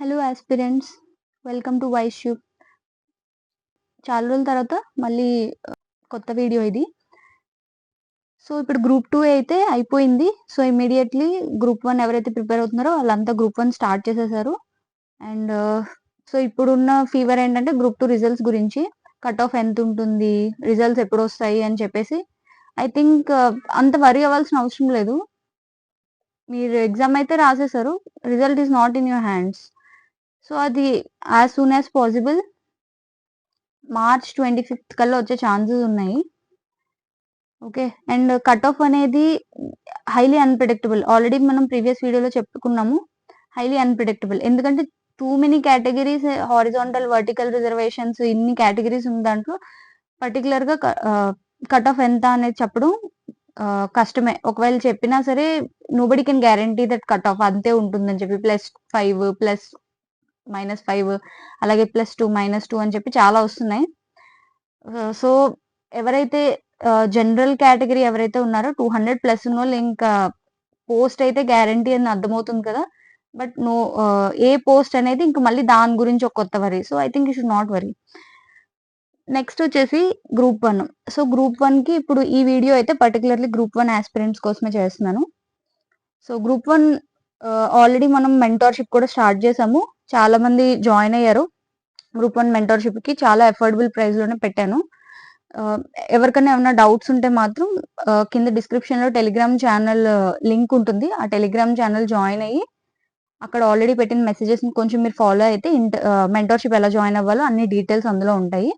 Hello aspirants, welcome to వైష్యూబ్. చాలా రోజుల తర్వాత మళ్ళీ కొత్త వీడియో ఇది. సో ఇప్పుడు గ్రూప్ 2 అయితే అయిపోయింది. సో ఇమ్మీడియట్లీ గ్రూప్ 1 ఎవరైతే ప్రిపేర్ అవుతున్నారో వాళ్ళంతా గ్రూప్ 1 స్టార్ట్ చేసేసారు. అండ్ సో ఇప్పుడున్న ఫీవర్ ఏంటంటే గ్రూప్ 2 రిజల్ట్స్ గురించి. కట్ ఆఫ్ ఎంత ఉంటుంది, రిజల్ట్స్ ఎప్పుడు వస్తాయి అని చెప్పేసి. ఐ థింక్ అంత వరీ అవ్వాల్సిన అవసరం లేదు. మీరు ఎగ్జామ్ అయితే రాసేసారు, result is not in your hands. So అది as soon as possible March 25th కల్లా వచ్చే ఛాన్సెస్ ఉన్నాయి. ఓకే. అండ్ కట్ ఆఫ్ అనేది హైలీ అన్‌ప్రెడిక్టబుల్. ఆల్రెడీ మనం ప్రీవియస్ వీడియోలో చెప్పుకున్నాము. Highly unpredictable. ఎందుకంటే too many categories horizontal, vertical reservations ఇన్ని కేటగరీస్ ఉన్న దాంట్లో పర్టిక్యులర్‌గా కట్ ఆఫ్ ఎంత అనేది చెప్పడం కష్టమే. ఒకవేళ చెప్పినా సరే nobody can guarantee that cut off అంతే ఉంటుందని చెప్పి +5 +-5 అలాగే +2 -2 అని చెప్పి చాలా వస్తున్నాయి. సో ఎవరైతే జనరల్ కేటగిరీ ఎవరైతే ఉన్నారో 200 ప్లస్ ఉన్నోళ్ళు ఇంకా పోస్ట్ అయితే గ్యారంటీ అని అర్థమవుతుంది కదా. బట్ ఏ పోస్ట్ అనేది ఇంక మళ్ళీ దాని గురించి ఒక కొత్త worry. So I think you should not worry. Next వచ్చేసి గ్రూప్ 1. సో గ్రూప్ 1కి ఇప్పుడు ఈ వీడియో అయితే పర్టికులర్లీ గ్రూప్ 1 ఆస్పిరెంట్స్ కోసమే చేస్తున్నాను. సో గ్రూప్ 1 ఆల్రెడీ మనం మెంటార్‌షిప్ కూడా స్టార్ట్ చేసాము. చాలా మంది జాయిన్ అయ్యారు. గ్రూప్ 1 మెంటార్‌షిప్‌కి చాలా అఫోర్డబుల్ ప్రైస్‌లోనే పెట్టాను. ఎవరికైనా ఏమన్నా డౌట్స్ ఉంటే మాత్రం కింద డిస్క్రిప్షన్‌లో టెలిగ్రామ్ ఛానల్ లింక్ ఉంటుంది. ఆ టెలిగ్రామ్ ఛానల్ జాయిన్ అయ్యి అక్కడ ఆల్రెడీ పెట్టిన మెసేజెస్‌ని కొంచెం మీరు ఫాలో అయితే మెంటార్‌షిప్ ఎలా జాయిన్ అవ్వాలో అన్ని డీటెయిల్స్ అందులో ఉంటాయి.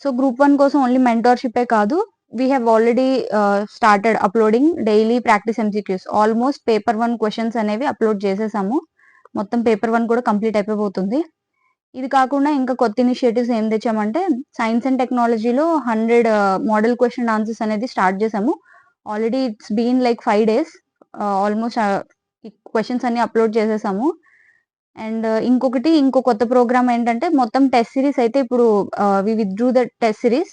సో గ్రూప్ 1 కోసం ఓన్లీ మెంటార్‌షిప్పే కాదు, we have already started uploading daily practice MCQs. Almost paper 1 questions అనేవి అప్‌లోడ్ చేసేసాము. మొత్తం పేపర్ 1 కూడా కంప్లీట్ అయిపోబోతుంది. ఇది కాకుండా ఇంకా కొత్త ఇనిషియేటివ్స్ ఏం తెచ్చామంటే సైన్స్ అండ్ టెక్నాలజీలో 100 మోడల్ క్వెషన్ ఆన్సర్స్ అనేది స్టార్ట్ చేసాము. Already it's been like 5 days. Almost ఈ క్వెషన్స్ అన్ని అప్‌లోడ్ చేసేసాము. అండ్ ఇంకో కొత్త ప్రోగ్రామ్ ఏంటంటే మొత్తం టెస్ట్ సిరీస్ అయితే ఇప్పుడు we withdrew the test series.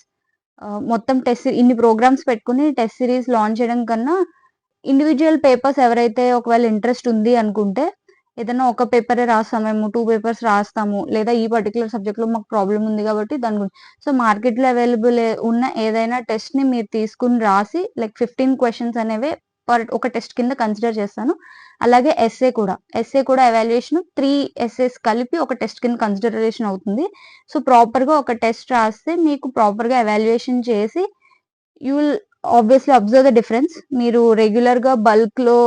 మొత్తం ఇన్ని ప్రోగ్రామ్స్ పెట్టుకొని టెస్ట్ సిరీస్ లాంచ్ చేయడం కన్నా ఇండివిడ్యువల్ పేపర్స్ ఎవరైతే ఒకవేళ ఇంట్రెస్ట్ ఉంది అనుకుంటే ఏదైనా ఒక పేపరే రాస్తాము, మేము 2 పేపర్స్ రాస్తాము, లేదా ఈ పర్టిక్యులర్ సబ్జెక్ట్‌లో మాకు ప్రాబ్లమ్ ఉంది కాబట్టి దాని గురించి. సో మార్కెట్‌లో అవైలబుల్ ఉన్న ఏదైనా టెస్ట్‌ని మీరు తీసుకొని రాసి లైక్ 15 క్వెషన్స్ అనేవి ఒక టెస్ట్ కింద కన్సిడర్ చేస్తాను. అలాగే ఎస్సే కూడా ఎవాల్యుయేషన్ 3 ఎస్సేస్ కలిపి ఒక టెస్ట్ కింద కన్సిడరేషన్ అవుతుంది. సో ప్రాపర్‌గా ఒక టెస్ట్ రాస్తే మీకు ప్రాపర్‌గా ఎవాల్యుయేషన్ చేసి you will obviously observe the difference. మీరు రెగ్యులర్‌గా బల్క్‌లో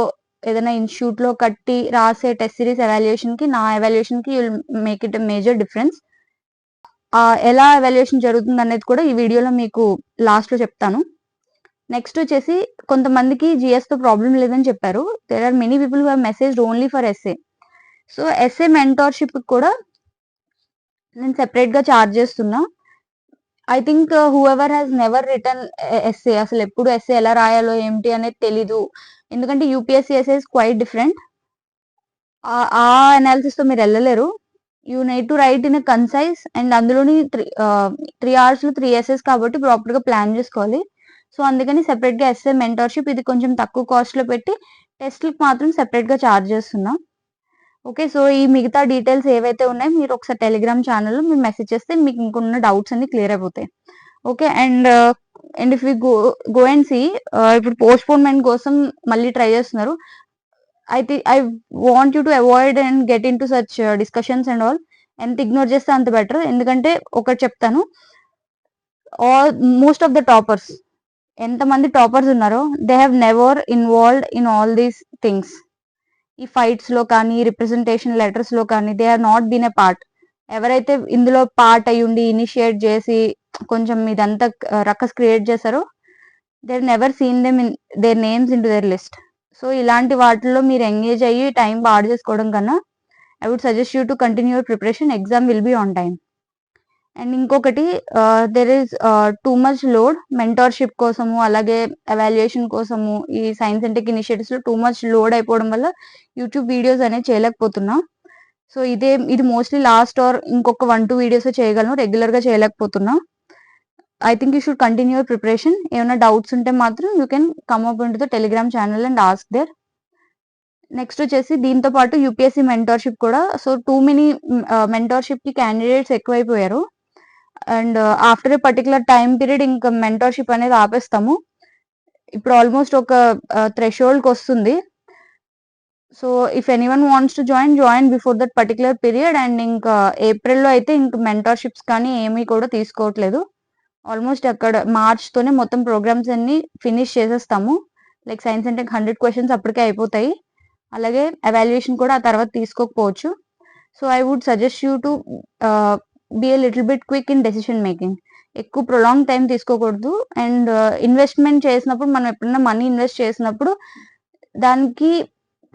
ఏదైనా ఇన్‌స్టిట్యూట్‌లో కట్టి రాసే టెస్ట్ సిరీస్ ఎవాల్యుయేషన్‌కి, నా ఎవాల్యుయేషన్‌కి you will make it a major difference. ఎలా ఎవాల్యుయేషన్ జరుగుతుందనేది కూడా ఈ వీడియోలో మీకు లాస్ట్‌లో చెప్తాను. నెక్స్ట్ వచ్చేసి కొంతమందికి జీఎస్‌తో ప్రాబ్లమ్ లేదని చెప్పారు. There are many people who have messaged only for essay. So essay మెంటార్‌షిప్‌కి కూడా నేను సెపరేట్‌గా చార్జ్ చేస్తున్నా. I think whoever has never written essay, అసలు ఎప్పుడు ఎస్సే ఎలా రాయాలో ఏంటి అనేది తెలీదు. ఎందుకంటే UPSC essay is quite different. ఆ అనాలిసిస్‌తో మీరు వెళ్ళలేరు. You need to write in a concise and అందులోని 3 అవర్స్‌లో 3 ఎస్సేస్ కాబట్టి ప్రాపర్‌గా ప్లాన్ చేసుకోవాలి. సో అందుకని సెపరేట్‌గా ఎస్సే మెంటార్‌షిప్ ఇది కొంచెం తక్కువ కాస్ట్‌లో పెట్టి టెస్ట్‌లకి మాత్రం సెపరేట్‌గా చార్జ్ చేస్తున్నా. ఓకే. సో ఈ మిగతా డీటెయిల్స్ ఏవైతే ఉన్నాయో మీరు ఒకసారి టెలిగ్రామ్ ఛానల్‌లో మీరు మెసేజ్ చేస్తే మీకు ఇంకున్న డౌట్స్ అన్ని క్లియర్ అయిపోతాయి. Okay. And if we go and see ఇప్పుడు పోస్ట్‌పోన్‌మెంట్ కోసం మళ్ళీ ట్రై చేస్తున్నారు. I want you to avoid and get into such discussions and all. ఎంత ఇగ్నోర్ చేస్తే అంత బెటర్. ఎందుకంటే ఒకటి చెప్తాను. మోస్ట్ ఆఫ్ ద టాపర్స్ ఎంతమంది టాపర్స్ ఉన్నారో they have never involved in all these things. ఈ ఫైట్స్‌లో కానీ, రిప్రజెంటేషన్ లెటర్స్‌లో కానీ they have not been a part. ఎవరైతే ఇందులో పార్ట్ అయ్యుండి ఇనిషియేట్ చేసి కొంచెం ఇదంతా రక్కస్ క్రియేట్ చేశారో they have never seen them in their names into there list. So ఇలాంటి వాటిల్లో మీరు ఎంగేజ్ అయ్యి టైం పాడు చేసుకోవడం కన్నా I would suggest you to continue your preparation. Exam will be on time. And ఇంకొకటి there is too much load mentorship కోసము, అలాగే ఎవాల్యుయేషన్ కోసము ఈ science and tech ఇనిషియేటివ్స్‌లో too much load అయిపోవడం వల్ల యూట్యూబ్ వీడియోస్ అనేవి చేయలేకపోతున్నా. సో ఇది మోస్ట్‌లీ లాస్ట్ ఆర్ ఇంకొక 1, 2 వీడియోసే చేయగలను. రెగ్యులర్‌గా చేయలేకపోతున్నా. I think you should continue your preparation. ఏమైనా డౌట్స్ ఉంటే మాత్రం you can come up into the Telegram channel and ask there. Next వచ్చేసి దీంతో పాటు యూపీఎస్సీ మెంటర్షిప్ కూడా. సో టూ మెనీ మెంటర్షిప్ కి క్యాండిడేట్స్ ఎక్కువైపోయారు. And after a particular time period ఇంకా మెంటర్షిప్ అనేది ఆపేస్తాము. ఇప్పుడు ఆల్మోస్ట్ ఒక థ్రెషోల్డ్కి వస్తుంది. So if anyone wants to join before that particular period. And ఇంకా ఏప్రిల్లో అయితే ఇంకా మెంటర్షిప్స్ కానీ ఏమీ కూడా తీసుకోవట్లేదు. ఆల్మోస్ట్ అక్కడ మార్చ్తోనే మొత్తం ప్రోగ్రామ్స్ అన్ని ఫినిష్ చేసేస్తాము. లైక్ సైన్స్ అంటే 100 క్వశ్చన్స్ అప్పటికే అయిపోతాయి. అలాగే ఎవాల్యుయేషన్ కూడా ఆ తర్వాత తీసుకోకపోవచ్చు. So I would suggest you to be a little bit quick in decision making. ఎక్కువ ప్రొలాంగ్ టైం తీసుకోకూడదు. అండ్ ఇన్వెస్ట్మెంట్ చేసినప్పుడు మనం ఎప్పుడైనా మనీ ఇన్వెస్ట్ చేసినప్పుడు దానికి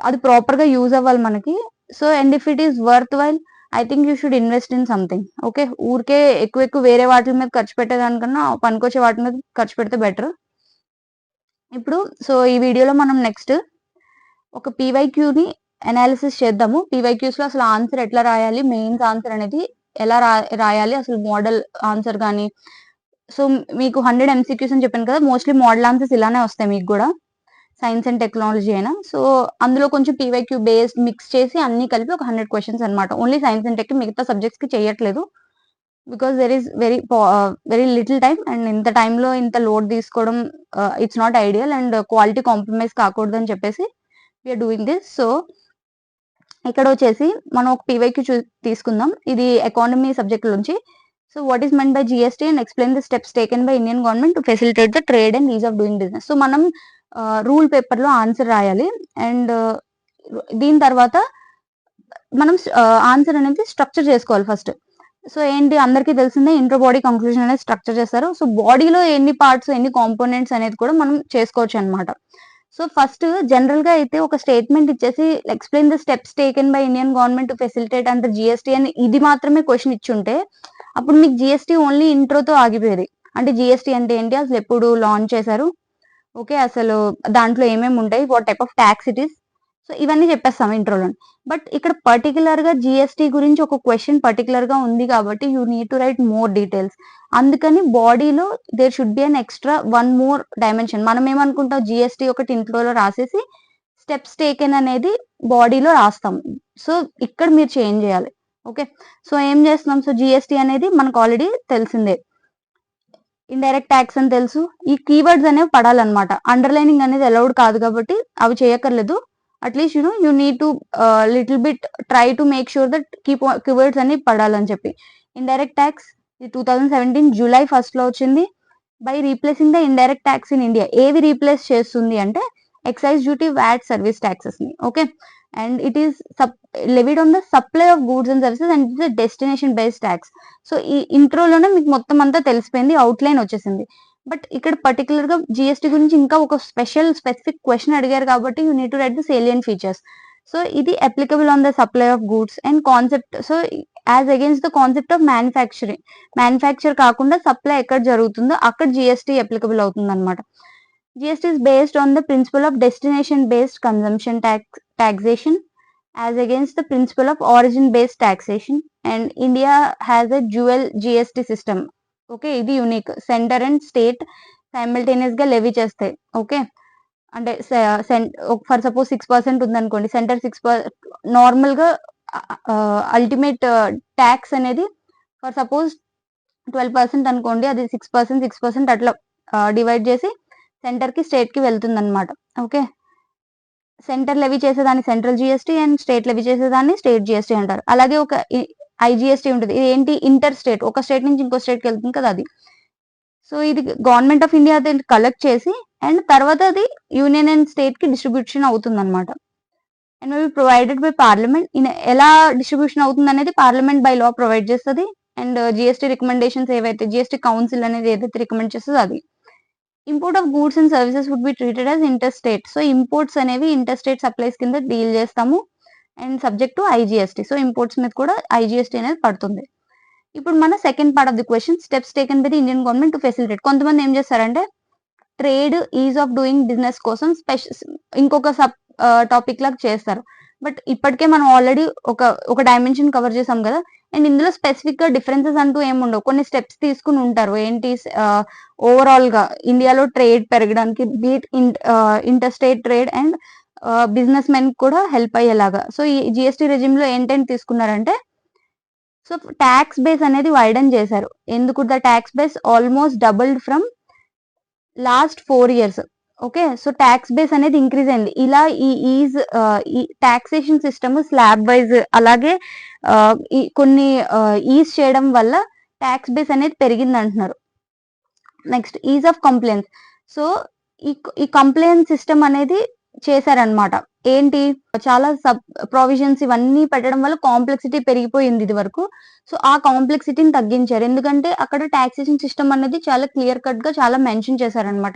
అది ప్రాపర్గా యూజ్ అవ్వాలి మనకి. So and if it is worth while, I think you should invest in something. Okay, ఊరికే ఎక్కువ వేరే వాటి మీద ఖర్చు పెట్టేదానికన్నా పనికొచ్చే వాటి మీద ఖర్చు పెడితే బెటర్. ఇప్పుడు సో ఈ వీడియోలో మనం నెక్స్ట్ ఒక పీవైక్యూని అనాలిసిస్ చేద్దాము. పీవైక్యూస్ లో అసలు ఆన్సర్ ఎట్లా రాయాలి, మెయిన్స్ ఆన్సర్ అనేది ఎలా రాయాలి, అసలు మోడల్ ఆన్సర్ కానీ. సో మీకు 100 MCQs అని చెప్పాను కదా, మోస్ట్లీ మోడల్ ఆన్సర్స్ ఇలానే వస్తాయి మీకు కూడా, సైన్స్ అండ్ టెక్నాలజీ అయినా. సో అందులో కొంచెం పీవైక్యూ బేస్డ్ మిక్స్ చేసి అన్ని కలిపి ఒక 100 క్వశ్చన్స్ అనమాట. ఓన్లీ సైన్స్ అండ్ టెక్, మిగతా సబ్జెక్ట్స్ కి చేయట్లేదు. Because there is very little time. And ఇంత టైంలో ఇంత లోడ్ తీసుకోవడం it's not ideal. And quality compromise కాకూడదు అని చెప్పేసి వీఆర్ డూయింగ్ దిస్. సో ఇక్కడ వచ్చేసి మనం ఒక పీవైక్యూ తీసుకుందాం. ఇది ఎకానమీ సబ్జెక్ట్ నుంచి. So what is meant by GST and explain the steps taken by Indian government to facilitate the trade and is of doing business. So మనం rule paper లో answer రాయాలి. అండ్ దీని తర్వాత మనం answer అనేది structure చేసుకోవాలి first. So ఏంటి, అందరికీ తెలిసిందే ఇంట్రో బాడీ కంక్లూజన్ అనేది స్ట్రక్చర్ చేస్తారు. సో బాడీలో ఎన్ని పార్ట్స్, ఎన్ని కాంపోనెంట్స్ అనేది కూడా మనం చేసుకోవచ్చు అనమాట. సో ఫస్ట్ జనరల్ గా అయితే ఒక స్టేట్మెంట్ ఇచ్చేసి explain the steps taken by Indian government to facilitate under GST అని ఇది మాత్రమే క్వశ్చన్ ఇచ్చుంటే అప్పుడు మీకు జిఎస్టీ ఓన్లీ ఇంట్రోతో ఆగిపోయేది. అంటే జిఎస్టీ అంటే ఏంటి, అసలు ఎప్పుడు లాంచ్ చేశారు, ఓకే, అసలు దాంట్లో ఏమేమి ఉంటాయి, what type of tax it is, so ఇవన్నీ చెప్పేస్తాం ఇంట్రోలో. బట్ ఇక్కడ పర్టికులర్ గా జిఎస్టీ గురించి ఒక క్వశ్చన్ పర్టికులర్ గా ఉంది కాబట్టి you need to write more details. అందుకని బాడీలో there should be an extra one more dimension. మనం ఏమనుకుంటాం, జిఎస్టీ ఒకటి ఇంట్రోలో రాసేసి స్టెప్స్ టేకెన్ అనేది బాడీలో రాస్తాం. సో ఇక్కడ మీరు చేంజ్ చేయాలి. ఓకే, సో ఏం చేస్తున్నాం, సో జిఎస్టీ అనేది మనకు ఆల్రెడీ తెలిసిందే. ఇండైరెక్ట్ ట్యాక్స్ అని తెలుసు. ఈ కీవర్డ్స్ అనేవి పడాలన్నమాట. అండర్లైనింగ్ అనేది అలౌడ్ కాదు కాబట్టి అవి చేయక్కర్లేదు. At least you need to little bit try to make sure that keywords అన్ని పడాలని చెప్పి. ఇండైరెక్ట్ ట్యాక్స్ 2017 జూలై 1 లో వచ్చింది. By replacing the indirect tax in India, ఏవి రీప్లేస్ చేస్తుంది అంటే excise duty, VAT, service taxes ని. Okay, and it is levied on the supply of goods and services and it is a destination based tax. So ఈ ఇంట్రోలోనే మీకు మొత్తం అంతా తెలిసిపోయింది, outline వచ్చేసింది. బట్ ఇక్కడ పర్టికులర్ గా జిఎస్టీ గురించి ఇంకా ఒక స్పెసిఫిక్ క్వశ్చన్ అడిగారు కాబట్టి you need to write the salient features. So ఇది applicable on the supply of goods and concept. So as against the concept of manufacturing, manufacture కాకుండా సప్లై ఎక్కడ జరుగుతుందో అక్కడ జిఎస్టీ అప్లికబుల్ అవుతుంది అనమాట. GST is based on the principle of destination based consumption taxation as against the principle of origin based taxation, and India has a dual GST system. Okay, ఇది unique. Centre and state simultaneous గా levy చేస్తాయి. Okay, అంటే for suppose 6% ఉందనుకోండి, centre 6%, normal గా ultimate tax అనేది for suppose 12% అనుకోండి, అది 6% అట్లా డివైడ్ చేసి సెంటర్ కి స్టేట్ కి వెళ్తుంది అనమాట. ఓకే, సెంటర్ లెవీ చేసేదాన్ని central GST and state levy చేసేదాన్ని స్టేట్ జిఎస్టీ అంటారు. అలాగే ఒక ఐజిఎస్టీ ఉంటుంది, ఇది ఏంటి, ఇంటర్ స్టేట్, ఒక స్టేట్ నుంచి ఇంకో స్టేట్ కి వెళ్తుంది కదా అది. సో ఇది గవర్నమెంట్ ఆఫ్ ఇండియా కలెక్ట్ చేసి అండ్ తర్వాత అది యూనియన్ అండ్ స్టేట్ కి డిస్ట్రిబ్యూషన్ అవుతుంది అనమాట. And maybe provided by parliament. ఎలా డిస్ట్రిబ్యూషన్ అవుతుంది అనేది పార్లమెంట్ బై లా ప్రొవైడ్ చేస్తుంది. అండ్ జిఎస్టీ రికమెండేషన్స్ ఏవైతే జిఎస్టీ కౌన్సిల్ అనేది ఏదైతే రికమెండ్ చేస్తుందో అది. Import of goods and services would be treated as inter state. So imports అనేవి ఇంటర్ స్టేట్ సప్లైస్ కింద డీల్ చేస్తాము and subject to IGST. So imports మీద కూడా ఐజిఎస్టీ అనేది పడుతుంది. ఇప్పుడు మన second part of the question, steps taken by the Indian government to facilitate. కొంతమంది ఏం చేస్తారంటే trade, is of doing business కోసం ఇంకొక సబ్ టాపిక్ లాగా చేస్తారు. బట్ ఇప్పటికే మనం ఆల్రెడీ ఒక డైమెన్షన్ కవర్ చేసాం కదా. అండ్ ఇందులో స్పెసిఫిక్ గా డిఫరెన్సెస్ అంటూ ఏముండవు, కొన్ని స్టెప్స్ తీసుకుని ఉంటారు. ఏంటి, ఓవరాల్ గా ఇండియాలో ట్రేడ్ పెరగడానికి, beat inter state trade and business men కూడా హెల్ప్ అయ్యేలాగా. సో ఈ జిఎస్టీ రెజిమ్ లో ఏంటంటే తీసుకున్నారంటే, సో ట్యాక్స్ బేస్ అనేది వైడన్ చేశారు. ఎందుకు the tax base almost doubled from last 4 years. Okay. So tax base అనేది ఇంక్రీజ్ అయింది. ఇలా ఈ టాక్సేషన్ సిస్టమ్ స్లాబ్ వైజ్ అలాగే ఈ కొన్ని ఈజ్ చేయడం వల్ల ట్యాక్స్ బేస్ అనేది పెరిగింది అంటున్నారు. Next ease of compliance. So ఈ కంప్లైంట్ సిస్టమ్ అనేది చేశారనమాట. ఏంటి, చాలా సబ్ ప్రొవిజన్స్ ఇవన్నీ పెట్టడం వల్ల కాంప్లెక్సిటీ పెరిగిపోయింది ఇది వరకు. సో ఆ కాంప్లెక్సిటీని తగ్గించారు. ఎందుకంటే అక్కడ టాక్సేషన్ సిస్టమ్ అనేది చాలా క్లియర్ కట్ గా చాలా మెన్షన్ చేశారనమాట.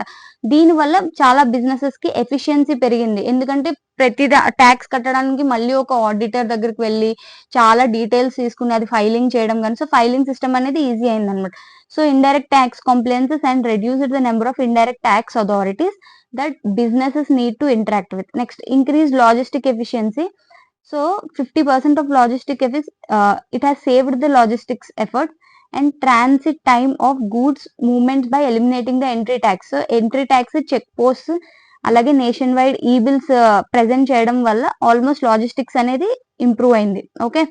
దీని వల్ల చాలా బిజినెసెస్ కి ఎఫిషియన్సీ పెరిగింది. ఎందుకంటే ప్రతి ట్యాక్స్ కట్టడానికి మళ్ళీ ఒక ఆడిటర్ దగ్గరికి వెళ్ళి చాలా డీటెయిల్స్ తీసుకుని అది ఫైలింగ్ చేయడం కానీ, సో ఫైలింగ్ సిస్టమ్ అనేది ఈజీ అయింది అనమాట. So indirect tax compliances and reduced the number of indirect tax authorities that businesses need to interact with. Next, increased logistic efficiency. So 50% of logistic it has saved the logistics effort and transit time of goods movements by eliminating the entry tax. So entry tax check posts అలాగే nation wide ఈ bills present చేయడం వల్ల almost logistics అనేది improve అయింది. Okay.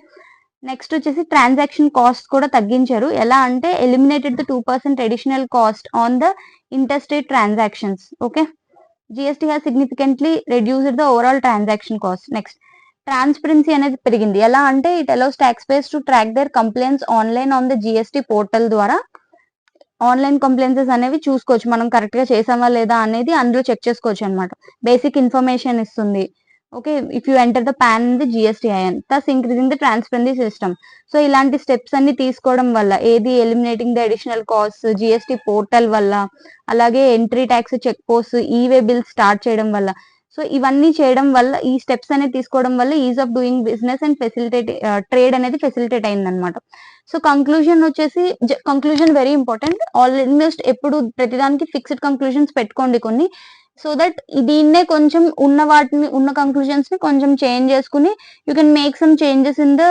Next వచ్చేసి transaction cost కూడా తగ్గించారు. ఎలా అంటే eliminated the 2% additional cost on the interstate transactions. Okay. GST has significantly reduced the overall transaction cost. Next, transparency అనేది పెరిగింది. ఎలా అంటే it allows taxpayers to track their complaints online on the GST portal ద్వారా online complaints అనేవి చూసుకోవచ్చు. మనం correct గా చేసామా లేదా అనేది అందులో చెక్ చేసుకోవచ్చు అనమాట. బేసిక్ ఇన్ఫర్మేషన్ ఇస్తుంది. Okay. If you enter the PAN in the GSTIN, thus increasing the transparency system. So ఇలాంటి స్టెప్స్ అన్ని తీసుకోవడం వల్ల ఏది eliminating the additional cost GST portal వల్ల, అలాగే entry tax check post e way bill start చేయడం వల్ల, సో ఇవన్నీ చేయడం వల్ల ఈ స్టెప్స్ అనేది తీసుకోవడం వల్ల is of doing business and facilitate trade అనేది ఫెసిలిటేట్ అయింది అనమాట. సో కంక్లూజన్ వచ్చేసి, కంక్లూజన్ వెరీ ఇంపార్టెంట్. ఆల్మోస్ట్ ఎప్పుడు ప్రతిదానికి ఫిక్స్డ్ కంక్లూజన్స్ పెట్టుకోండి కొన్ని, సో దట్ దీన్నే కొంచెం ఉన్న కంక్లూజన్స్ ని కొంచెం చేంజ్ చేసుకుని you can make some changes in the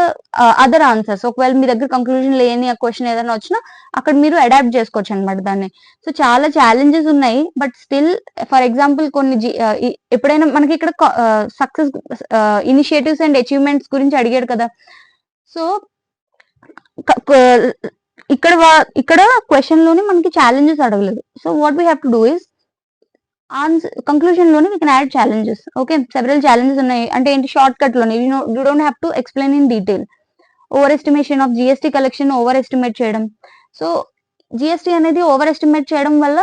other answers. ఒకవేళ మీ దగ్గర కంక్లూజన్ లేని ఆ క్వశ్చన్ ఏదైనా వచ్చినా అక్కడ మీరు అడాప్ట్ చేసుకోవచ్చు అనమాట దాన్ని. సో చాలా ఛాలెంజెస్ ఉన్నాయి, బట్ స్టిల్ ఫర్ ఎగ్జాంపుల్ కొన్ని ఎప్పుడైనా మనకి ఇక్కడ సక్సెస్ ఇనిషియేటివ్స్ అండ్ అచీవ్మెంట్స్ గురించి అడిగాడు కదా. సో ఇక్కడ క్వశ్చన్ లోనే మనకి ఛాలెంజెస్ అడగలేదు. So what we have to do is conclusion లోనే we can add challenges. Okay. Several challenges ఉన్నాయి. అంటే ఏంటి, షార్ట్ కట్ లోనే you don't have to explain in detail. Over estimation of GST collection over estimate చేయడం. So GST అనేది over estimate చేయడం వల్ల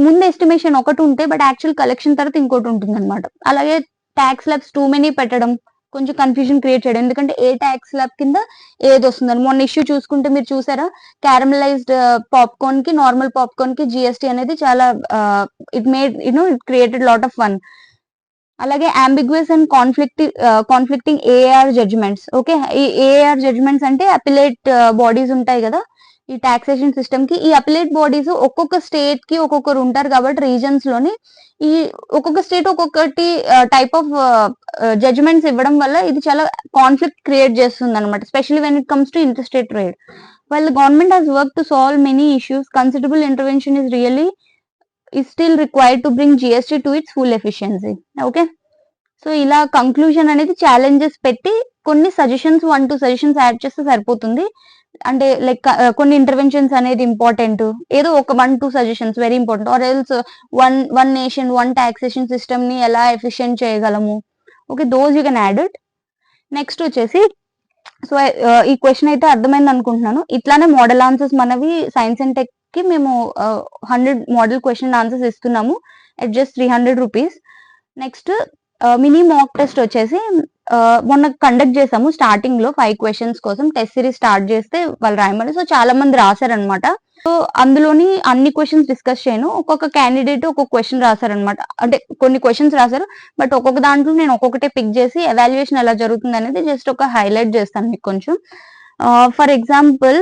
ముందు ఎస్టిమేషన్ ఒకటి ఉంటే బట్ యాక్చువల్ కలెక్షన్ తర్వాత ఇంకోటి ఉంటుంది అనమాట. అలాగే ట్యాక్స్ స్లాబ్స్ టూ మెనీ పెట్టడం, కొంచెం కన్ఫ్యూజన్ క్రియేట్ చేయడం. ఎందుకంటే ఏ ట్యాక్స్ స్లాబ్ కింద ఏది వస్తుందని మొన్న ఇష్యూ చూసుకుంటే మీరు చూసారా, క్యారమలైజ్డ్ పాప్కార్న్ కి నార్మల్ పాప్కార్న్ కి GST అనేది చాలా it created lot of fun. అలాగే ambiguous and conflicting AAR judgements. Okay. ఈ AAR జడ్జ్మెంట్స్ అంటే అపిలేట్ బాడీస్ ఉంటాయి కదా ఈ టాక్సేషన్ సిస్టమ్ కి. ఈ అపిలేట్ బాడీస్ ఒక్కొక్క స్టేట్ కి ఒక్కొక్కరు ఉంటారు కాబట్టి రీజన్స్ లోని ఈ ఒక్కొక్క స్టేట్ ఒక్కొక్కటి టైప్ ఆఫ్ జడ్జ్మెంట్స్ ఇవ్వడం వల్ల ఇది చాలా కాన్ఫ్లిక్ట్ క్రియేట్ చేస్తుంది అనమాట, specially when it comes to interstate trade. While the government has worked to solve many issues, considerable intervention is still required to bring GST to its full efficiency. Okay. So ఇలా conclusion అనేది challenges పెట్టి కొన్ని suggestions 1-2 suggestions add చేస్తే సరిపోతుంది. అంటే like కొన్ని interventions అనేది important, ఏదో ఒక 1-2 suggestions very important. Or else one nation one taxation system ని ఎలా ఎఫిషియెంట్ చేయగలము. Okay. Those you can add it. Next వచ్చేసి, సో ఈ క్వశ్చన్ అయితే అర్థమైంది అనుకుంటున్నాను. ఇట్లానే మోడల్ ఆన్సర్స్ మనవి సైన్స్ అండ్ టెక్ కి మేము 100 మోడల్ క్వశ్చన్ ఆన్సర్స్ ఇస్తున్నాము at just 300 rupees. Next mini mock test వచ్చేసి మొన్న కండక్ట్ చేసాము స్టార్టింగ్ లో 5 క్వశ్చన్స్ కోసం టెస్ట్ సిరీస్ స్టార్ట్ చేస్తే వాళ్ళు రాయమని. సో చాలా మంది రాశారనమాట. సో అందులోని అన్ని క్వశ్చన్స్ డిస్కస్ చేయను, ఒక్కొక్క క్యాండిడేట్ ఒక్కొక్క క్వశ్చన్ రాశారనమాట. అంటే కొన్ని క్వశ్చన్స్ రాశారు బట్ ఒక్కొక్క దాంట్లో నేను ఒక్కొక్కటే పిక్ చేసి ఎవాల్యుయేషన్ ఎలా జరుగుతుంది అనేది జస్ట్ ఒక హైలైట్ చేస్తాను మీకు కొంచెం. For example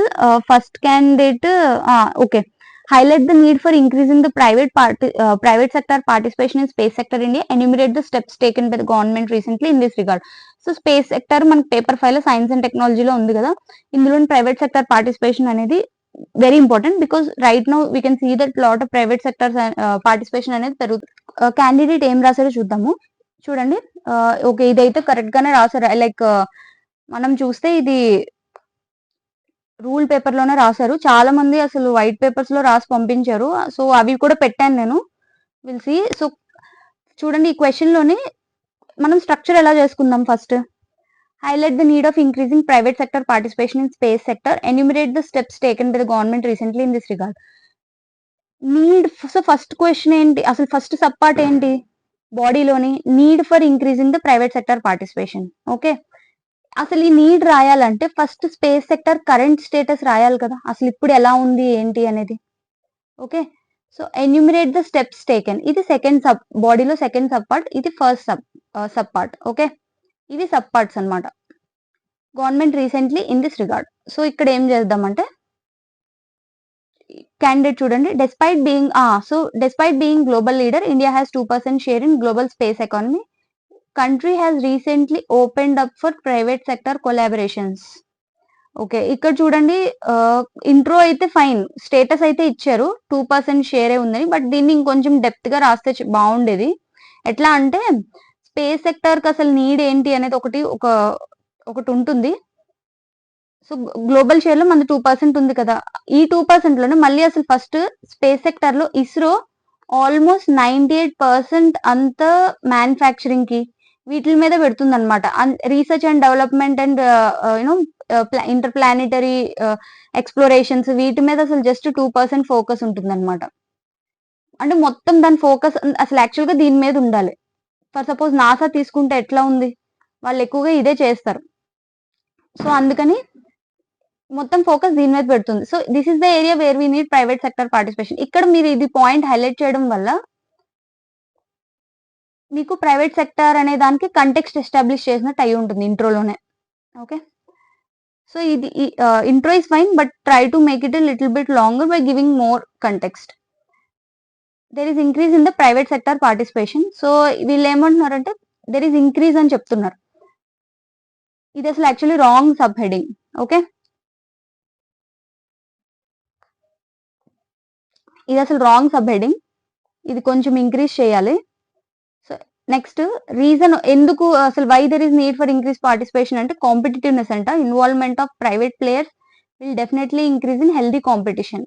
first candidate, okay, highlight the need for increasing the private sector participation in space sector India, enumerate the steps taken by the government recently in this regard. So space sector మనకి paper file science and టెక్నాలజీలో ఉంది కదా, ఇందులో private sector participation అనేది very important because right now we can see that lot of private sector participation అనేది పెరుగుతుంది. Candidate ఏం రాశారో చూద్దాము. చూడండి, ఓకే, ఇదైతే కరెక్ట్ గానే రాశారు. లైక్ మనం చూస్తే ఇది రూల్ పేపర్ లోనే రాశారు. చాలా మంది అసలు వైట్ పేపర్స్ లో రాసి పంపించారు. సో అవి కూడా పెట్టాను నేను, విల్ సీ. సో చూడండి, ఈ క్వశ్చన్ లోని మనం స్ట్రక్చర్ ఎలా చేసుకుందాం. First highlight the need of increasing private sector participation in space sector, enumerate the steps taken by the government recently in this regard. Need. So first question ఏంటి, అసలు first sub part ఏంటి బాడీలోని? Need for increasing the private sector participation. Okay, అసలు ఈ need రాయాలంటే first space sector current status రాయాలి కదా, అసలు ఇప్పుడు ఎలా ఉంది ఏంటి అనేది. Okay, so enumerate the steps taken, ఇది సెకండ్ సబ్ బాడీలో సెకండ్ సబ్ పార్ట్, ఇది ఫస్ట్ సబ్ పార్ట్. ఓకే, ఇవి సబ్ పార్ట్స్ అనమాట. Government recently in this regard. So ఇక్కడ ఏం చేద్దామంటే క్యాండిడేట్ చూడండి, despite being global leader, India has 2% share in global space economy. Country has recently opened up for private sector collaborations. Okay, ఇక్కడ చూడండి, intro అయితే fine, status అయితే ఇచ్చారు 2% షేరే ఉందని, బట్ దీన్ని ఇంకొంచెం డెప్త్ గా రాస్తే బాగుండేది. ఎట్లా అంటే స్పేస్ సెక్టర్ కి అసలు నీడ్ ఏంటి అనేది ఒకటి ఉంటుంది. సో గ్లోబల్ షేర్ లో మన 2% ఉంది కదా, ఈ 2% లోనే మళ్ళీ అసలు ఫస్ట్ స్పేస్ సెక్టర్ లో ఇస్రో ఆల్మోస్ట్ 98% అంత మ్యానుఫ్యాక్చరింగ్ కి వీటి మీద పెడుతుంది అనమాట. Research and development and you know inter planetary explorations, వీటి మీద అసలు జస్ట్ 2% ఫోకస్ ఉంటుంది అనమాట. అంటే మొత్తం దాని ఫోకస్ అసలు యాక్చువల్ గా దీని మీద ఉండాలి. ఫర్ సపోజ్ నాసా తీసుకుంటే ఎట్లా ఉంది, వాళ్ళు ఎక్కువగా ఇదే చేస్తారు. సో అందుకని మొత్తం ఫోకస్ దీని మీద పెడుతుంది. So this is the area where we need private sector participation. ఇక్కడ మీరు ఇది పాయింట్ హైలైట్ చేయడం వల్ల మీకు ప్రైవేట్ సెక్టర్ అనే దానికి కంటెక్స్ట్ ఎస్టాబ్లిష్ చేసినట్టు అయి ఉంటుంది ఇంట్రోలోనే. ఓకే, సో ఇది intro is fine, but try to make it little bit longer by giving more context. There is increase in the private sector participation. So వీళ్ళు ఏమంటున్నారంటే దెర్ ఈస్ ఇంక్రీజ్ అని చెప్తున్నారు. ఇది అసలు actually wrong sub heading. Okay, ఇది అసలు wrong sub heading, ఇది కొంచెం ఇంక్రీజ్ చేయాలి. సో నెక్స్ట్ రీజన్ ఎందుకు అసలు why there is need for increase participation అంటే కాంపిటేటివ్నెస్ అంట. Involvement of private players will definitely increase in healthy competition.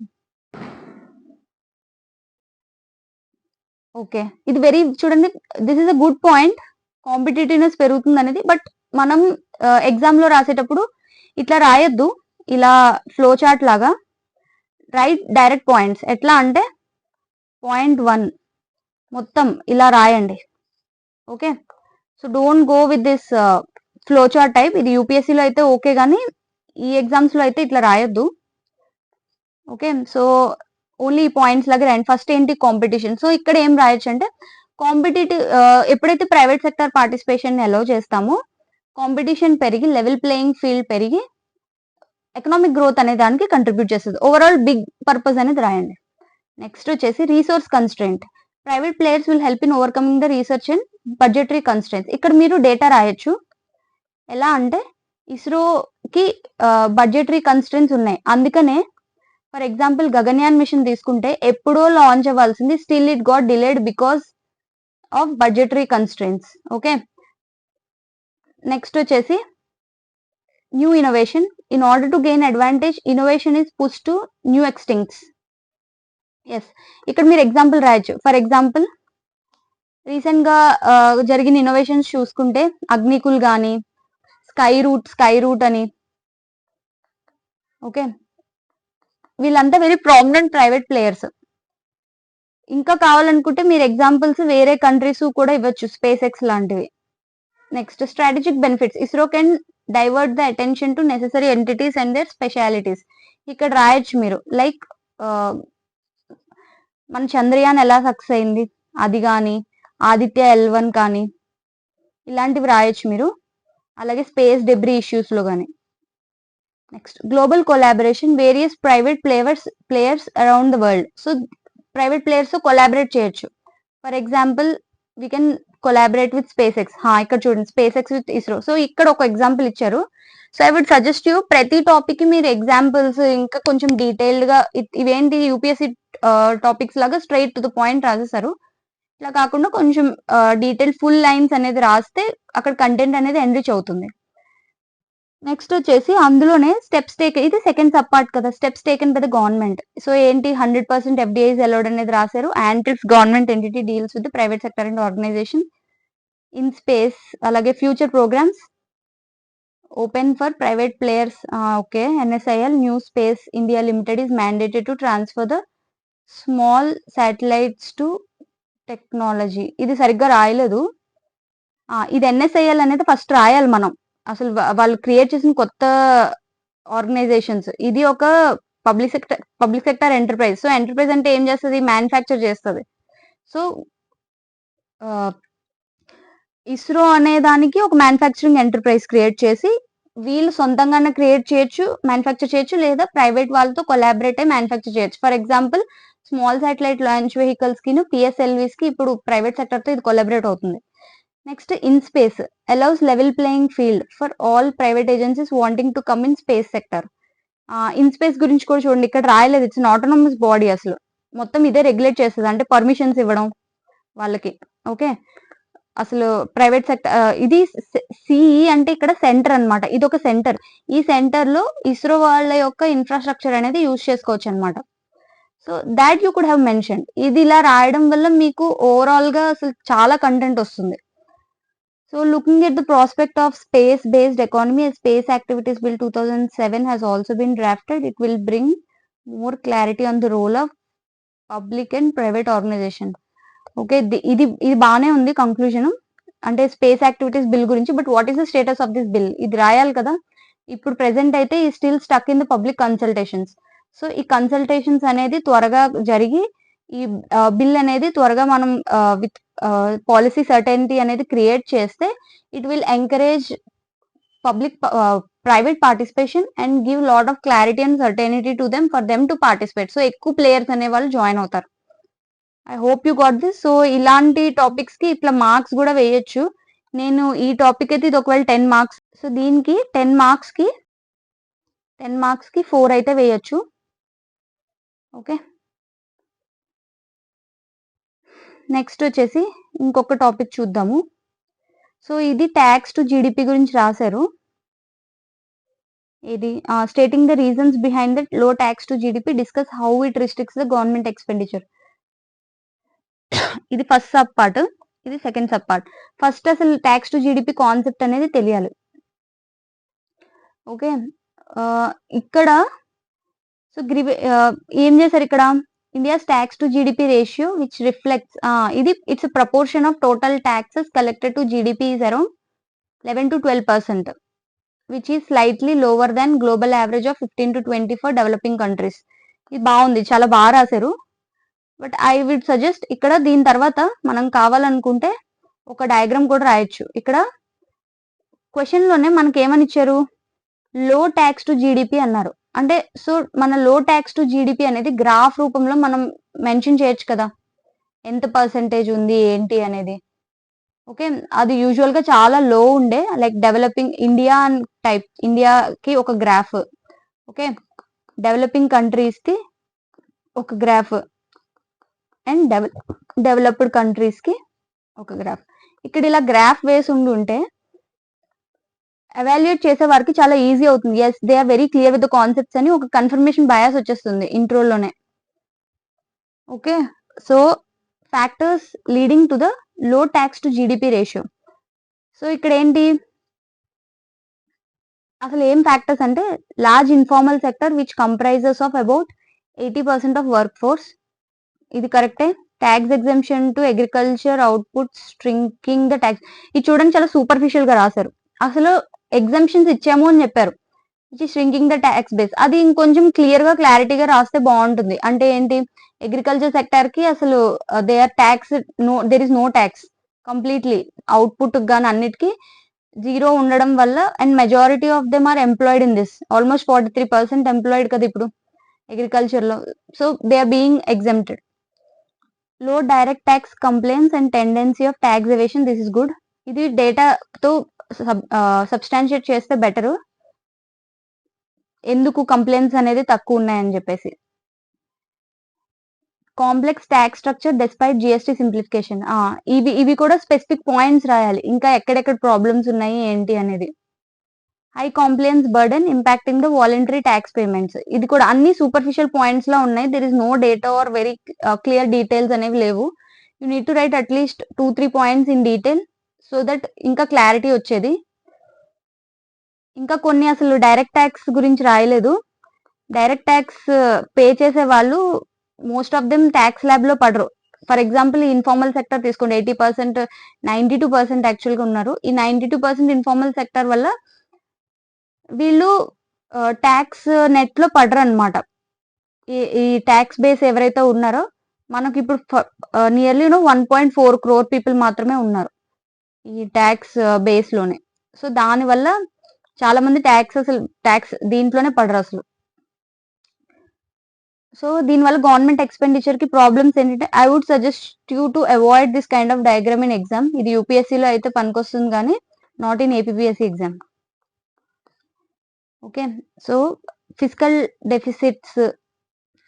Okay, ఇది వెరీ చూడండి, this is a good point, competitiveness పెరుగుతుంది అనేది. బట్ మనం ఎగ్జామ్ లో రాసేటప్పుడు ఇట్లా రాయొద్దు, ఇలా ఫ్లో చార్ట్ లాగా రైట్ డైరెక్ట్ పాయింట్స్. ఎట్లా అంటే పాయింట్ 1 మొత్తం ఇలా రాయండి. Okay, so don't go with this flow chart type. ఇది యూపీఎస్సీ లో అయితే ఓకే, కానీ ఈ ఎగ్జామ్స్ లో అయితే ఇట్లా రాయొద్దు. ఓకే, సో ఓన్లీ పాయింట్స్ లాగా రాయండి. ఫస్ట్ ఏంటి, కాంపిటీషన్. సో ఇక్కడ ఏం రాయొచ్చు అంటే కాంపిటేటివ్, ఎప్పుడైతే ప్రైవేట్ సెక్టర్ పార్టిసిపేషన్ అలౌ చేస్తామో కాంపిటీషన్ పెరిగి లెవెల్ ప్లేయింగ్ ఫీల్డ్ పెరిగి ఎకనామిక్ గ్రోత్ అనే దానికి కంట్రిబ్యూట్ చేస్తుంది. ఓవరాల్ బిగ్ పర్పస్ అనేది రాయండి. నెక్స్ట్ వచ్చేసి resource constraint. Private players will help in overcoming the research and budgetary constraints. ఇక్కడ మీరు డేటా రాయొచ్చు. ఎలా అంటే ఇస్రోకి బడ్జెటరీ కన్స్ట్రెంట్స్ ఉన్నాయి, అందుకనే ఫర్ ఎగ్జాంపుల్ గగన్యాన్ మిషన్ తీసుకుంటే ఎప్పుడో లాంచ్ అవ్వాల్సింది still it got delayed because of budgetary constraints. Okay, next వచ్చేసి new innovation. In order to gain advantage innovation is push to new extincts. Yes, ఇక్కడ మీరు ఎగ్జాంపుల్ రాయొచ్చు. For example recent గా జరిగిన innovations చూసుకుంటే అగ్నికుల్ కానీ స్కై రూట్ అని. ఓకే, వీళ్ళంతా వెరీ ప్రామినెంట్ ప్రైవేట్ ప్లేయర్స్. ఇంకా కావాలనుకుంటే మీరు ఎగ్జాంపుల్స్ వేరే కంట్రీస్ కూడా ఇవ్వచ్చు, స్పేస్ ఎక్స్ లాంటివి. Next strategic benefits. ISRO can divert the attention to necessary entities and their specialities. ఇక్కడ రాయొచ్చు మీరు, లైక్ మన చంద్రయాన్ ఎలా సక్సెస్ అయింది అది కానీ, ఆదిత్య L1 కానీ, ఇలాంటివి రాయొచ్చు మీరు. అలాగే స్పేస్ డెబ్రీ ఇష్యూస్ లో కానీ. Next global collaboration. Various private players around the world. So private players collaborate చేయొచ్చు. For example we can collaborate with SpaceX. ఇక్కడ చూడండి, SpaceX with ISRO. So ఇక్కడ ఒక ఎగ్జాంపుల్ ఇచ్చారు, so I would suggest you ప్రతి topic కి మీరు examples ఇంకా కొంచెం డీటెయిల్డ్ గా ఇవేంటి యూపీఎస్సీ టాపిక్స్ లాగా స్ట్రైట్ టు ద పాయింట్ రాసేసారు. ఇట్లా కాకుండా కొంచెం డీటెయిల్ ఫుల్ లైన్స్ అనేది రాస్తే అక్కడ కంటెంట్ అనేది ఎన్రిచ్ అవుతుంది. నెక్స్ట్ వచ్చేసి అందులోనే స్టెప్స్ టేక్, ఇది సెకండ్ సబ్ పార్ట్ కదా, steps taken by the government. So ఏంటి 100% ఎఫ్డిఐస్ అలౌడ్ అనేది రాశారు. యాంటిల్స్ government entity deals with private sector and organisation in space. అలాగే future programmes open for private players. Okay. NSIL new space India limited is mandated to transfer the small satellites to technology. ఇది సరిగ్గా రాయలేదు. ఇది NSIL అనేది first రాయాలి మనం. అసలు వాళ్ళు క్రియేట్ చేసిన కొత్త ఆర్గనైజేషన్స్. ఇది ఒక public sector enterprise. So enterprise అంటే ఏం చేస్తుంది? మ్యానుఫ్యాక్చర్ చేస్తుంది. సో ఇస్రో అనే దానికి ఒక మ్యానుఫ్యాక్చరింగ్ ఎంటర్ప్రైజ్ క్రియేట్ చేసి వీళ్ళు సొంతంగానే క్రియేట్ చేయొచ్చు, మ్యానుఫ్యాక్చర్ చేయొచ్చు, లేదా ప్రైవేట్ వాళ్ళతో కొలాబరేట్ అయ్యి మ్యానుఫ్యాక్చర్ చేయొచ్చు. For example small satellite launch vehicles కి పిఎస్ఎల్వీస్ కి ఇప్పుడు ప్రైవేట్ సెక్టర్ తో ఇది కొలాబరేట్ అవుతుంది. Next in space allows level playing field for all private agencies wanting to come in space sector. In space గురించి కూడా చూడండి, ఇక్కడ రాయలేదు. It's an autonomous body. అసలు మొత్తం ఇదే రెగ్యులేట్ చేస్తుంది, అంటే పర్మిషన్స్ ఇవ్వడం వాళ్ళకి. ఓకే. అసలు ప్రైవేట్ సెక్టర్ ఇది సిఈ అంటే ఇక్కడ సెంటర్ అన్నమాట. ఇది ఒక సెంటర్. ఈ సెంటర్ లో ఇస్రో వాళ్ళ యొక్క ఇన్ఫ్రాస్ట్రక్చర్ అనేది యూజ్ చేసుకోవచ్చు అనమాట. So that you could have mention. ఇది ఇలా రాయడం వల్ల మీకు ఓవరాల్ గా అసలు చాలా కంటెంట్ వస్తుంది. So looking at the prospect of space-based economy, a Space Activities Bill 2007 has also been drafted. It will bring more clarity on the role of public and private organization. Okay. ఇది బాగానే ఉంది conclusion, అంటే space activities bill గురించి. But what is the status of this bill? ఇది రాయాలి కదా. ఇప్పుడు present అయితే ఈ still stuck in the public consultations. So ఈ కన్సల్టేషన్స్ అనేది త్వరగా జరిగి ఈ బిల్ అనేది త్వరగా మనం విత్ పాలసీ సర్టెనిటీ అనేది క్రియేట్ చేస్తే it will encourage public private participation and give lot of clarity and certainty to them for them to participate. So ఎక్కువ ప్లేయర్స్ అనే వాళ్ళు జాయిన్ అవుతారు. I hope you got this. So ఇలాంటి topics కి ఇట్లా marks కూడా వేయొచ్చు. నేను ఈ టాపిక్ అయితే ఇది ఒకవేళ 10 మార్క్స్. సో దీనికి 10 మార్క్స్ కి 4 అయితే వేయొచ్చు. ఓకే. నెక్స్ట్ వచ్చేసి ఇంకొక టాపిక్ చూద్దాము. సో ఇది ట్యాక్స్ టు జీడిపి గురించి రాశారు. ఇది stating the reasons behind the low tax to GDP, discuss how it restricts the government expenditure. ఇది ఫస్ట్ సబ్ పార్ట్, ఇది సెకండ్ సబ్ పార్ట్. ఫస్ట్ అసలు ట్యాక్స్ టు జీడిపి కాన్సెప్ట్ అనేది తెలియాలి. Okay. ఇక్కడ so ఏం చేశారు ఇక్కడ? India's tax to GDP ratio, which reflects it's a proportion of total taxes collected to GDP is around 11 to 12%, which is slightly lower than global average of 15 to 20 for developing countries. ఇది బాగుంది, చాలా బాగా రాశారు. But I would suggest ఇక్కడ దీని తర్వాత మనం కావాలనుకుంటే ఒక డయాగ్రామ్ కూడా రాయొచ్చు. ఇక్కడ క్వశ్చన్ లోనే మనకి ఏమని ఇచ్చారు? లో ట్యాక్స్ టు జీడిపి అన్నారు. అంటే సో మన లో ట్యాక్స్ టు జీడిపి అనేది గ్రాఫ్ రూపంలో మనం మెన్షన్ చేయొచ్చు కదా, ఎంత పర్సెంటేజ్ ఉంది ఏంటి అనేది. ఓకే. అది యూజువల్ గా చాలా లో ఉండే, లైక్ డెవలపింగ్ ఇండియా టైప్, ఇండియాకి ఒక గ్రాఫ్, ఓకే, డెవలపింగ్ కంట్రీస్ కి ఒక గ్రాఫ్, అండ్ డెవలప్డ్ కంట్రీస్ కి ఒక గ్రాఫ్. ఇక్కడ ఇలా గ్రాఫ్ వేసి ఉంటే ఎవాల్యుయేట్ చేసే వారికి చాలా ఈజీ అవుతుంది. Yes, they are very clear with the concepts అని ఒక కన్ఫర్మేషన్ బయాస్ వచ్చేస్తుంది ఇంట్రోలోనే. Okay. So factors leading to the low tax to GDP ratio. So ఇక్కడ ఏంటి అసలు ఏం ఫ్యాక్టర్స్ అంటే, large informal sector which comprises of about 80% of work force. ఇది కరెక్టే. Tax exemption to agriculture output shrinking the tax. ఇది చూడండి చాలా సూపర్ఫిషియల్ గా రాశారు. అసలు ఎగ్జంప్షన్స్ ఇచ్చాము అని చెప్పారు, which is shrinking the tax base. అది ఇంకొంచెం క్లియర్ గా క్లారిటీగా రాస్తే బాగుంటుంది. అంటే ఏంటి, అగ్రికల్చర్ సెక్టర్ కి అసలు they are tax, there is no tax completely, output గానీ అన్నిటికీ జీరో ఉండడం వల్ల, and majority of them are employed in this. Almost 43% employed కదా ఇప్పుడు అగ్రికల్చర్ లో. So they are being exempted. Low direct tax compliance and tendency of tax evasion. This is good. ఇది డేటాతో substantiate చేస్తే బెటర్. ఎందుకు complaints అనేది తక్కువ ఉన్నాయని చెప్పేసి. Complex tax structure despite GST simplification. ఇవి కూడా స్పెసిఫిక్ పాయింట్స్ రాయాలి, ఇంకా ఎక్కడెక్కడ ప్రాబ్లమ్స్ ఉన్నాయి ఏంటి అనేది. High compliance burden impacting the voluntary tax payments. ఇది కూడా అన్ని సూపర్ఫిషియల్ పాయింట్స్ లా ఉన్నాయి. There is no data or very clear details అనేవి లేవు. You need to write at least 2-3 points in detail so that ఇంకా క్లారిటీ వచ్చేది. ఇంకా కొన్ని అసలు డైరెక్ట్ ట్యాక్స్ గురించి రాయలేదు. డైరెక్ట్ ట్యాక్స్ పే చేసే వాళ్ళు most of them tax lab లో పడరు. ఫర్ ఎగ్జాంపుల్ ఇన్ఫార్మల్ సెక్టర్ తీసుకోండి, 80%, 92% యాక్చువల్ గా ఉన్నారు. ఈ 92% ఇన్ఫార్మల్ సెక్టర్ వల్ల వీళ్ళు ట్యాక్స్ నెట్ లో పడరు అనమాట. ఈ ట్యాక్స్ బేస్ ఎవరైతే ఉన్నారో మనకి ఇప్పుడు నియర్లీ 1.4 crore పీపుల్ మాత్రమే ఉన్నారు ఈ ట్యాక్స్ బేస్ లోనే. సో దాని వల్ల చాలా మంది ట్యాక్స్ దీంట్లోనే పడరు అసలు. సో దీనివల్ల గవర్నమెంట్ ఎక్స్పెండిచర్ కి ప్రాబ్లమ్స్ ఏంటంటే, I would suggest you to avoid this kind of diagram in exam. ఇది యూపీఎస్సీలో అయితే పనికొస్తుంది కానీ not in APPSC exam. Okay, so physical deficits,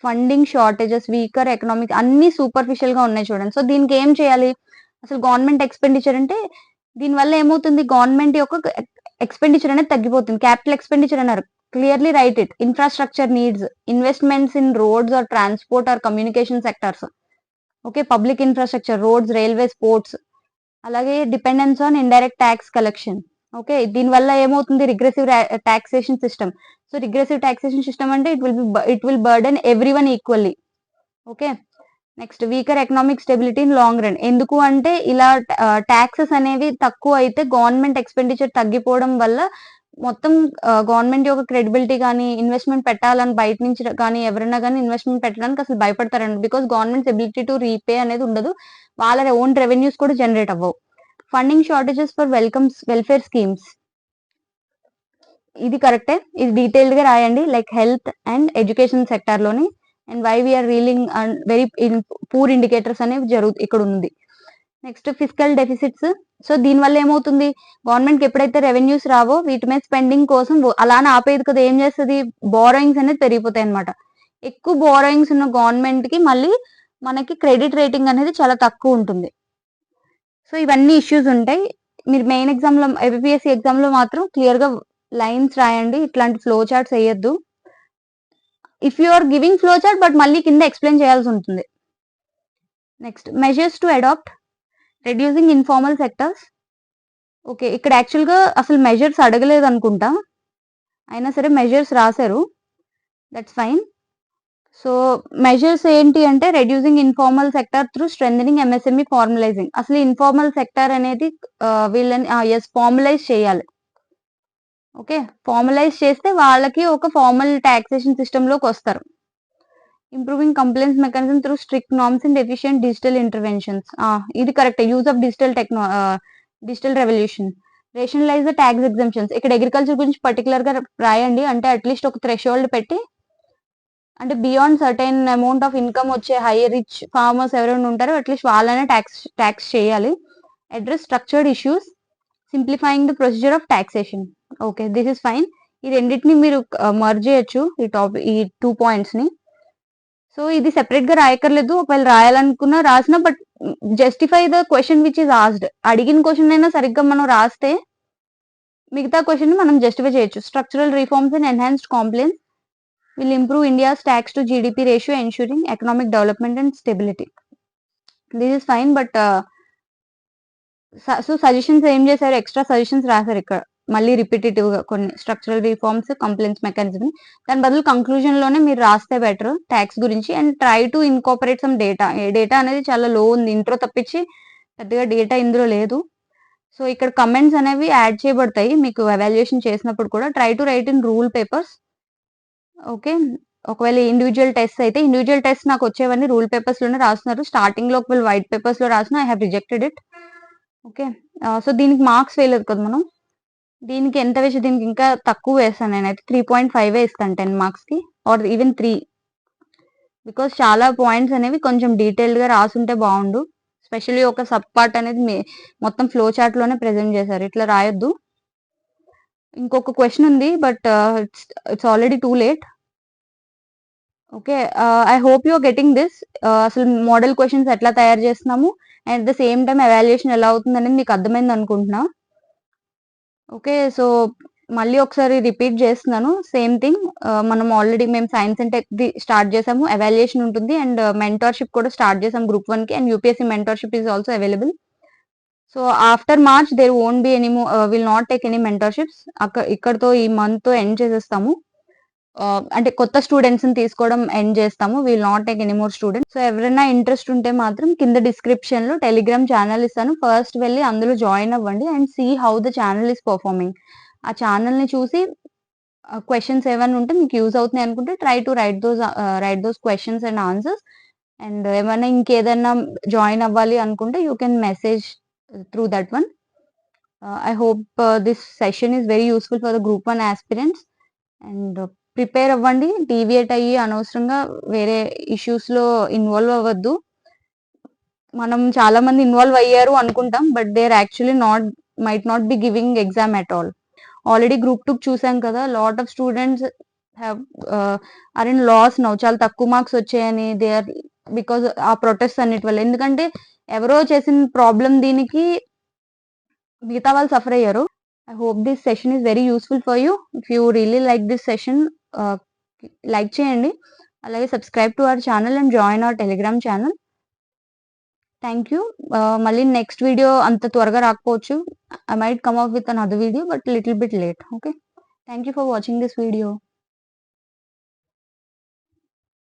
funding shortages, weaker economic అన్ని సూపర్ఫిషియల్ గా ఉన్నాయి చూడండి. సో దీనికి ఏం చేయాలి? అసలు గవర్నమెంట్ ఎక్స్పెండిచర్ అంటే దీనివల్ల ఏమవుతుంది? గవర్నమెంట్ యొక్క ఎక్స్పెండిచర్ అనేది తగ్గిపోతుంది. క్యాపిటల్ ఎక్స్పెండిచర్ అన్నారు, clearly write it. Infrastructure needs, investments in roads or transport or communication sectors. Okay, public infrastructure, roads, railways, ports. అలాగే dependence on indirect tax collection. Okay, దీనివల్ల ఏమవుతుంది? Regressive taxation system. So regressive taxation system అంటే it will burden every one equally. Okay, next weaker economic stability in long run. ఎందుకు అంటే ఇలా taxes అనేవి తక్కువ అయితే గవర్నమెంట్ ఎక్స్పెండిచర్ తగ్గిపోవడం వల్ల మొత్తం గవర్నమెంట్ యొక్క క్రెడిబిలిటీ కానీ, ఇన్వెస్ట్మెంట్ పెట్టాలని బయట నుంచి కానీ ఎవరైనా కానీ ఇన్వెస్ట్మెంట్ పెట్టడానికి అసలు భయపడతారండి. Because government ability to repay అనేది ఉండదు, వాళ్ళ ఓన్ రెవెన్యూస్ కూడా జనరేట్ అవ్వవు. Funding shortages for welfare schemes. ఇది కరెక్టే, ఇది డీటెయిల్డ్ గా రాయండి, like health and education sector లోని. And why we're reeling and very poor indicators అనేవి ఇక్కడ ఉంది. Next physical deficits. సో దీనివల్ల ఏమవుతుంది? గవర్నమెంట్కి ఎప్పుడైతే రెవెన్యూస్ రావో వీటి మీద స్పెండింగ్ కోసం అలానే ఆపేది కదా, ఏం చేస్తుంది? బోరోయింగ్స్ అనేది పెరిగిపోతాయి అనమాట. ఎక్కువ బోరోయింగ్స్ ఉన్న గవర్నమెంట్ కి మళ్ళీ మనకి క్రెడిట్ రేటింగ్ అనేది చాలా తక్కువ ఉంటుంది. సో ఇవన్నీ ఇష్యూస్ ఉంటాయి. మీరు మెయిన్ ఎగ్జామ్ లో, ఏపీఎస్సీ ఎగ్జామ్ లో మాత్రం క్లియర్ గా లైన్స్ రాయండి, ఇట్లాంటి ఫ్లో చార్ట్స్ వేయద్దు. If you are giving flow chart but మళ్ళీ కింద ఎక్స్ప్లెయిన్ చేయాల్సి ఉంటుంది. Next measures to adopt reducing informal sectors. Okay, ఇక్కడ యాక్చువల్ గా అసలు మెజర్స్ అడగలేదు అనుకుంటా, అయినా సరే మెజర్స్ రాశారు, దట్స్ ఫైన్. సో మెజర్స్ ఏంటి అంటే reducing informal sector through strengthening MSME formalising. అసలు ఇన్ఫార్మల్ సెక్టర్ అనేది వీళ్ళని ఫార్మలైజ్ చేయాలి. ఓకే, ఫార్మలైజ్ చేస్తే వాళ్ళకి ఒక ఫార్మల్ టాక్సేషన్ సిస్టమ్ లోకి వస్తారు. Improving compliance mechanism through strict norms and efficient digital interventions. ఇది correct. Use of digital revolution. Rationalise the tax exemptions. ఇక్కడ అగ్రికల్చర్ గురించి పర్టికులర్ గా రాయండి, అంటే అట్లీస్ట్ ఒక థ్రెషోల్డ్ పెట్టి, అంటే beyond certain amount of income వచ్చే హై రిచ్ ఫార్మర్స్ ఎవరైనా ఉంటారో అట్లీస్ట్ వాళ్ళనే ట్యాక్స్ చేయాలి. Address structured issues, simplifying the procedure of taxation. Okay, this is fine. ఈ రెండింటిని మీరు మర్జ్ చేయొచ్చు, ఈ 2 పాయింట్స్ ని. సో ఇది సెపరేట్ గా రాయక్కర్లేదు, ఒకవేళ రాయాలనుకున్నా రాసిన, but justify the question which is asked. అడిగిన క్వశ్చన్ అయినా సరిగ్గా మనం రాస్తే మిగతా క్వశ్చన్ మనం జస్టిఫై చేయొచ్చు. Structural reforms and enhanced compliance will improve India's tax to GDP ratio ensuring economic development and stability. This is fine, but so suggestions ఏం చేశారు? ఎక్స్ట్రా సజెషన్స్ రాశారు ఇక్కడ మళ్ళీ రిపిటేటివ్ గా కొన్ని. స్ట్రక్చరల్ రిఫార్మ్స్, కంప్లైంట్స్ మెకానిజం, దాని బదులు కంక్లూజన్ లోనే మీరు రాస్తే బెటర్ ట్యాక్స్ గురించి. And try to incorporate some data. Data అనేది చాలా లో ఉంది, ఇంట్రో తప్పించి పెద్దగా డేటా ఇందులో లేదు. సో ఇక్కడ కమెంట్స్ అనేవి యాడ్ చేయబడతాయి మీకు ఎవాల్యుయేషన్ చేసినప్పుడు కూడా. Try to write in rule papers. Okay, ఒకవేళ ఇండివిజువల్ టెస్ట్ అయితే, ఇండివిజువల్ టెస్ట్ నాకు వచ్చేవన్నీ రూల్ పేపర్స్ లోనే రాస్తున్నారు. స్టార్టింగ్ లో ఒకవేళ వైట్ పేపర్స్ లో రాసిన I have rejected it. Okay, so దీనికి మార్క్స్ వేయలేదు కదా మనం. దీనికి ఎంత వేసి, దీనికి ఇంకా తక్కువ వేస్తాను నేనైతే 3.5 ఇస్తాను 10 మార్క్స్ కి, ఆర్ ఈవెన్ 3. బికాస్ చాలా పాయింట్స్ అనేవి కొంచెం డీటెయిల్డ్ గా రాసుంటే బాగుండు. స్పెషల్లీ ఒక సబ్ పార్ట్ అనేది మొత్తం ఫ్లో చార్ట్ లోనే ప్రెజెంట్ చేశారు, ఇట్లా రాయొద్దు. ఇంకొక క్వెషన్ ఉంది. But it's already too late. Okay. I hope you are getting this. అసలు మోడల్ క్వెషన్స్ ఎట్లా తయారు చేస్తున్నాము, and at the same time evaluation ఎలా అవుతుందనేది మీకు అర్థమైంది అనుకుంటున్నా. ఓకే. సో, మళ్ళీ ఒకసారి రిపీట్ చేస్తున్నాను. సేమ్ థింగ్, మనం ఆల్రెడీ మేము సైన్స్ అండ్ టెక్‌ది స్టార్ట్ చేసాము. ఎవాల్యుయేషన్ ఉంటుంది అండ్ మెంటార్‌షిప్ కూడా స్టార్ట్ చేసాం గ్రూప్ 1కి, and UPSC mentorship is also available. So, after March there won't be any will not take any mentorships. ఇక్కడితో ఈ మంత్‌తో ఎండ్ చేసేస్తాము. అంటే కొత్త స్టూడెంట్స్‌ని తీసుకోవడం ఎండ్ చేస్తాము. Will not take any more students. So, ఎవరైనా ఇంట్రెస్ట్ ఉంటే మాత్రం కింద డిస్క్రిప్షన్‌లో టెలిగ్రామ్ ఛానెల్ ఇస్తాను. ఫస్ట్ వెళ్లి అందులో జాయిన్ అవ్వండి and see how the channel is performing. ఆ ఛానెల్‌ని చూసి క్వెషన్స్ ఏవన్నా ఉంటే మీకు యూజ్ అవుతున్నాయి అనుకుంటే try to right those questions and answers. And ఏమన్నా ఇంకేదన్నా జాయిన్ అవ్వాలి అనుకుంటే you can message through that one. I hope this session is very useful for the group 1 aspirants. And prepare అవ్వండి. డీవియేట్ అయ్యి అనవసరంగా వేరే ఇష్యూస్‌లో ఇన్వాల్వ్ అవ్వద్దు. మనం చాలా మంది ఇన్వాల్వ్ అయ్యారు అనుకుంటాం. But they are actually might not be giving exam at all. Already group 2 చూసాం కదా! Lot of students have are in loss now. చాలా తక్కువ మార్క్స్ వచ్చాయని దే ఆర్ బికాజ్ ఆ ప్రొటెస్ట్ అన్నిటి వల్ల. ఎందుకంటే ఎవరో చేసిన ప్రాబ్లమ్ దీనికి మిగతా వాళ్ళు సఫర్ అయ్యారు. I hope this session is very useful for you. If you really like this session, like చేయండి. అలాగే subscribe to our channel and join hour Telegram channel. Thank you. మళ్ళీ నెక్స్ట్ వీడియో అంత త్వరగా రాకపోవచ్చు. I might come up with another video but little bit late. Okay. Thank you for watching this video.